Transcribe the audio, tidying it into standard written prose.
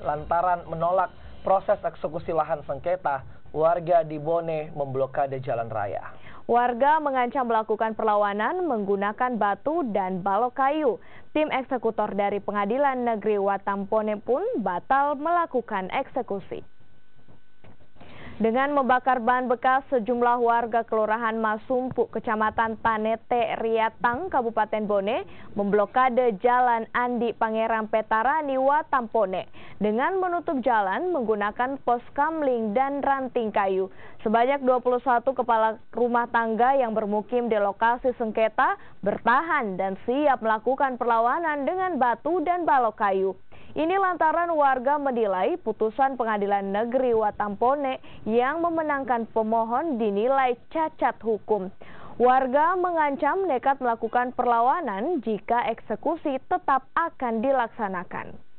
Lantaran menolak proses eksekusi lahan sengketa, warga di Bone memblokade jalan raya. Warga mengancam melakukan perlawanan menggunakan batu dan balok kayu. Tim eksekutor dari Pengadilan Negeri Watampone pun batal melakukan eksekusi. Dengan membakar ban bekas, sejumlah warga Kelurahan Masumpu, Kecamatan Tanete, Riatang, Kabupaten Bone, memblokade Jalan Andi Pangeran Petarani, Watampone dengan menutup jalan menggunakan pos kamling dan ranting kayu. Sebanyak 21 kepala rumah tangga yang bermukim di lokasi sengketa bertahan dan siap melakukan perlawanan dengan batu dan balok kayu. Ini lantaran warga menilai putusan Pengadilan Negeri Watampone yang memenangkan pemohon dinilai cacat hukum. Warga mengancam nekat melakukan perlawanan jika eksekusi tetap akan dilaksanakan.